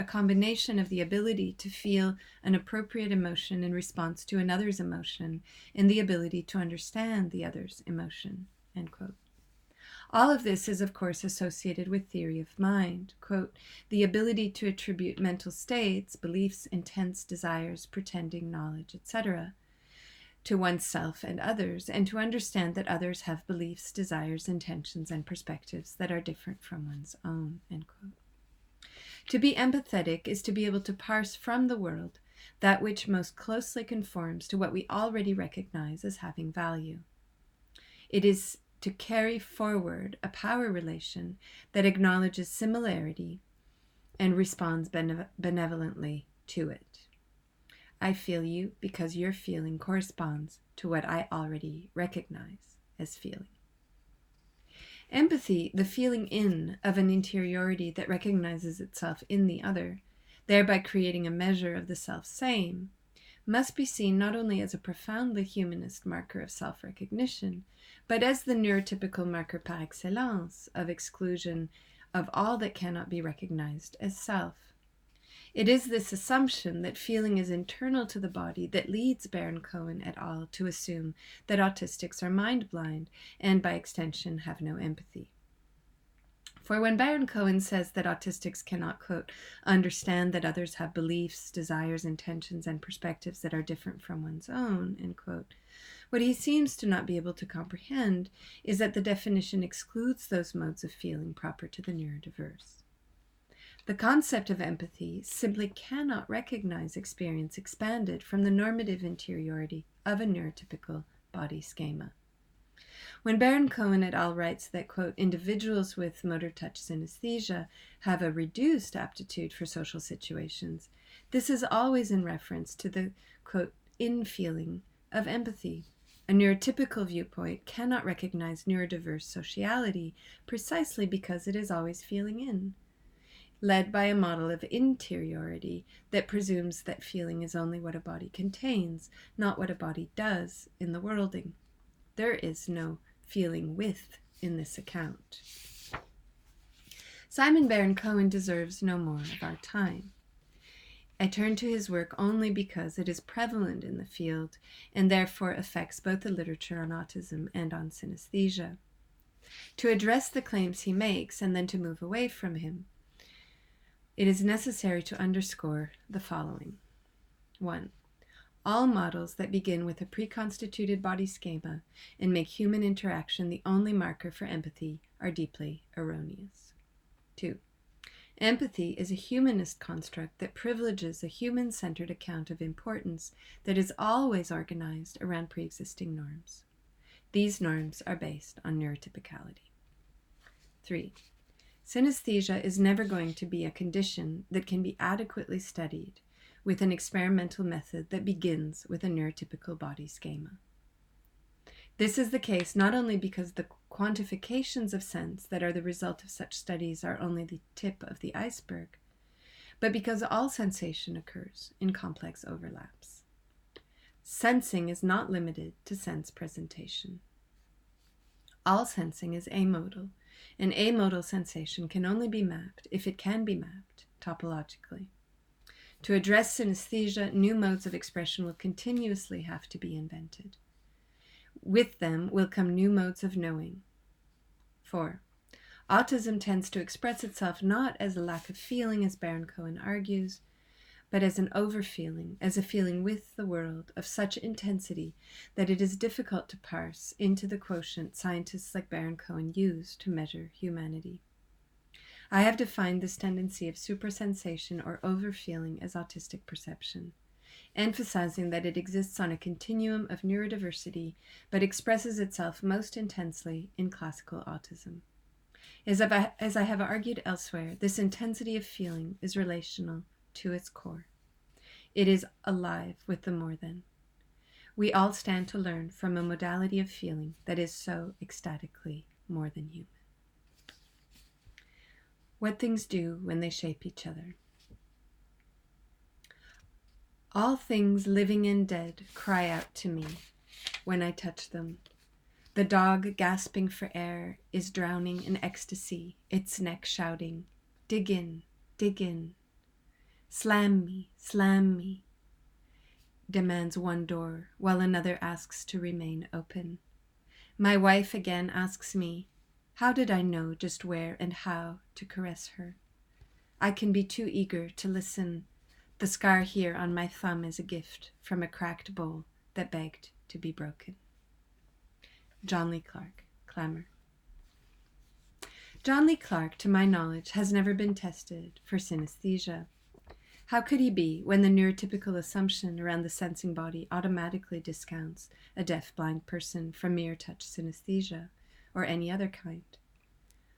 a combination of the ability to feel an appropriate emotion in response to another's emotion and the ability to understand the other's emotion, end quote. All of this is, of course, associated with theory of mind, quote, the ability to attribute mental states, beliefs, intents, desires, pretending knowledge, etc., to oneself and others, and to understand that others have beliefs, desires, intentions, and perspectives that are different from one's own, end quote. To be empathetic is to be able to parse from the world that which most closely conforms to what we already recognize as having value. It is to carry forward a power relation that acknowledges similarity and responds benevolently to it. I feel you because your feeling corresponds to what I already recognize as feeling. Empathy, the feeling in of an interiority that recognizes itself in the other, thereby creating a measure of the self-same, must be seen not only as a profoundly humanist marker of self-recognition, but as the neurotypical marker par excellence of exclusion of all that cannot be recognized as self. It is this assumption that feeling is internal to the body that leads Baron-Cohen et al. To assume that autistics are mind-blind and, by extension, have no empathy. For when Baron-Cohen says that autistics cannot, quote, understand that others have beliefs, desires, intentions, and perspectives that are different from one's own, end quote, what he seems to not be able to comprehend is that the definition excludes those modes of feeling proper to the neurodiverse. The concept of empathy simply cannot recognize experience expanded from the normative interiority of a neurotypical body schema. When Baron-Cohen et al. Writes that, quote, individuals with motor touch synesthesia have a reduced aptitude for social situations, this is always in reference to the, quote, in-feeling of empathy. A neurotypical viewpoint cannot recognize neurodiverse sociality precisely because it is always feeling in, led by a model of interiority that presumes that feeling is only what a body contains, not what a body does in the worlding. There is no feeling with in this account. Simon Baron-Cohen deserves no more of our time. I turn to his work only because it is prevalent in the field and therefore affects both the literature on autism and on synesthesia. To address the claims he makes and then to move away from him, it is necessary to underscore the following. 1. All models that begin with a preconstituted body schema and make human interaction the only marker for empathy are deeply erroneous. 2. Empathy is a humanist construct that privileges a human-centered account of importance that is always organized around pre-existing norms. These norms are based on neurotypicality. 3. Synesthesia is never going to be a condition that can be adequately studied with an experimental method that begins with a neurotypical body schema. This is the case not only because the quantifications of sense that are the result of such studies are only the tip of the iceberg, but because all sensation occurs in complex overlaps. Sensing is not limited to sense presentation. All sensing is amodal. An amodal sensation can only be mapped if it can be mapped topologically. To address synesthesia, new modes of expression will continuously have to be invented. With them will come new modes of knowing. 4. Autism tends to express itself not as a lack of feeling, as Baron-Cohen argues, but as an overfeeling, as a feeling with the world of such intensity that it is difficult to parse into the quotient scientists like Baron-Cohen use to measure humanity. I have defined this tendency of supersensation or overfeeling as autistic perception, emphasizing that it exists on a continuum of neurodiversity, but expresses itself most intensely in classical autism. As I have argued elsewhere, this intensity of feeling is relational to its core. It is alive with the more than. We all stand to learn from a modality of feeling that is so ecstatically more than human. What things do when they shape each other. All things living and dead cry out to me when I touch them. The dog gasping for air is drowning in ecstasy, its neck shouting, dig in, dig in. slam me, demands one door, while another asks to remain open. My wife again asks me, how did I know just where and how to caress her? I can be too eager to listen. The scar here on my thumb is a gift from a cracked bowl that begged to be broken. John Lee Clark, Clamor. John Lee Clark, to my knowledge, has never been tested for synesthesia. How could he be when the neurotypical assumption around the sensing body automatically discounts a deaf-blind person from mere touch synesthesia or any other kind?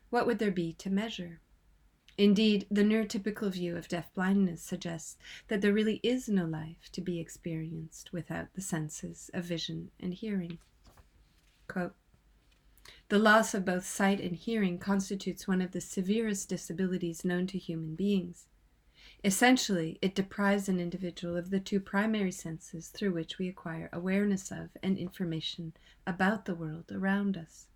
What would there be to measure? Indeed, the neurotypical view of deaf-blindness suggests that there really is no life to be experienced without the senses of vision and hearing. Quote, the loss of both sight and hearing constitutes one of the severest disabilities known to human beings. Essentially, it deprives an individual of the two primary senses through which we acquire awareness of and information about the world around us.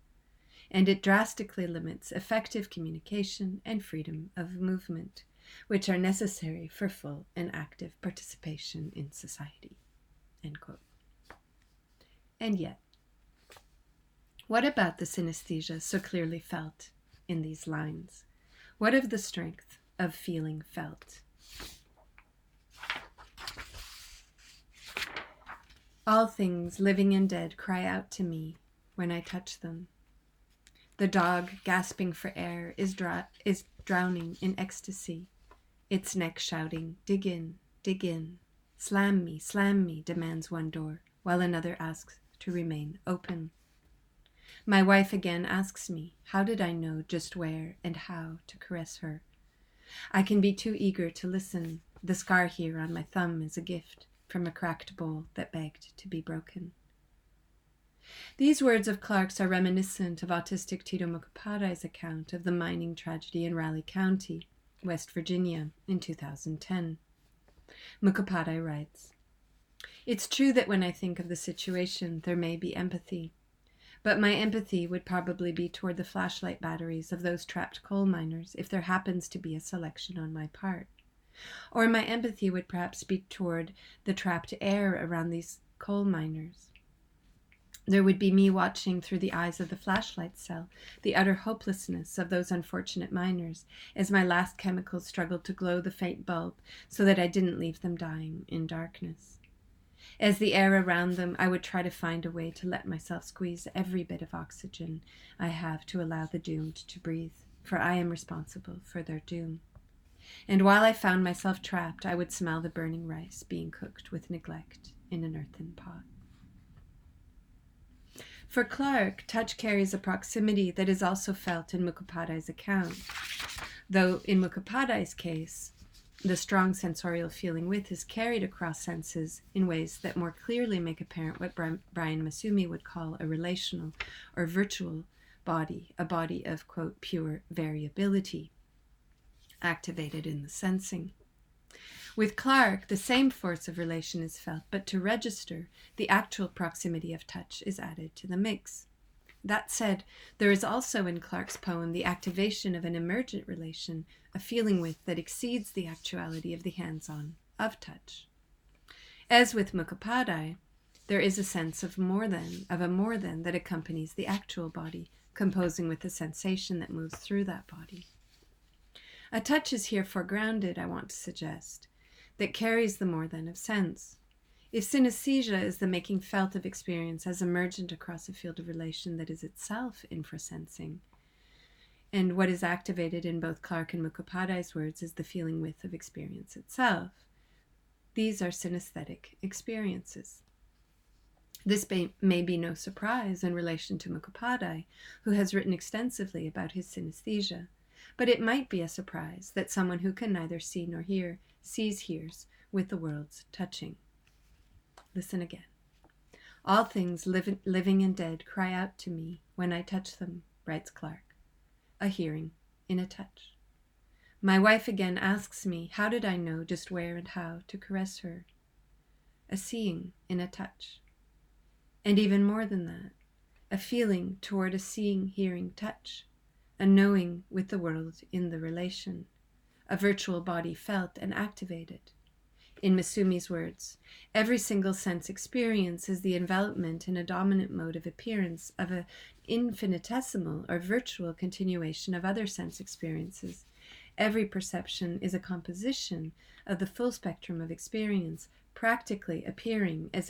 And it drastically limits effective communication and freedom of movement, which are necessary for full and active participation in society. End quote. And yet, what about the synesthesia so clearly felt in these lines? What of the strength of feeling felt? All things living and dead cry out to me when I touch them. The dog, gasping for air, is drowning in ecstasy, its neck shouting, dig in, slam me, demands one door, while another asks to remain open. My wife again asks me, how did I know just where and how to caress her? I can be too eager to listen. The scar here on my thumb is a gift from a cracked bowl that begged to be broken. These words of Clark's are reminiscent of autistic Tito Mukhopadhyay's account of the mining tragedy in Raleigh County, West Virginia, in 2010. Mukhopadhyay writes, it's true that when I think of the situation, there may be empathy, but my empathy would probably be toward the flashlight batteries of those trapped coal miners if there happens to be a selection on my part. Or my empathy would perhaps be toward the trapped air around these coal miners. There would be me watching through the eyes of the flashlight cell the utter hopelessness of those unfortunate miners as my last chemicals struggled to glow the faint bulb so that I didn't leave them dying in darkness. As the air around them, I would try to find a way to let myself squeeze every bit of oxygen I have to allow the doomed to breathe, for I am responsible for their doom. And while I found myself trapped, I would smell the burning rice being cooked with neglect in an earthen pot. For Clark, touch carries a proximity that is also felt in Mukhopadhyay's account, though in Mukhopadhyay's case, the strong sensorial feeling with is carried across senses in ways that more clearly make apparent what Brian Masumi would call a relational or virtual body, a body of, quote, pure variability, activated in the sensing. With Clark, the same force of relation is felt, but to register, the actual proximity of touch is added to the mix. That said, there is also in Clark's poem the activation of an emergent relation, a feeling with that exceeds the actuality of the hands-on of touch. As with Mukhopadhyay, there is a sense of a more than that accompanies the actual body, composing with the sensation that moves through that body. A touch is here foregrounded, I want to suggest, that carries the more than of sense. If synesthesia is the making felt of experience as emergent across a field of relation that is itself infrasensing, and what is activated in both Clark and Mukhopadhyay's words is the feeling with of experience itself, these are synesthetic experiences. This may be no surprise in relation to Mukhopadhyay, who has written extensively about his synesthesia, but it might be a surprise that someone who can neither see nor hear hears with the world's touching. Listen again. All things living and dead cry out to me when I touch them, writes Clark. A hearing in a touch. My wife again asks me, how did I know just where and how to caress her? A seeing in a touch. And even more than that, a feeling toward a seeing, hearing, touch. A knowing with the world in the relation. a virtual body felt and activated. In Masumi's words, every single sense experience is the envelopment in a dominant mode of appearance of an infinitesimal or virtual continuation of other sense experiences. Every perception is a composition of the full spectrum of experience, practically appearing as if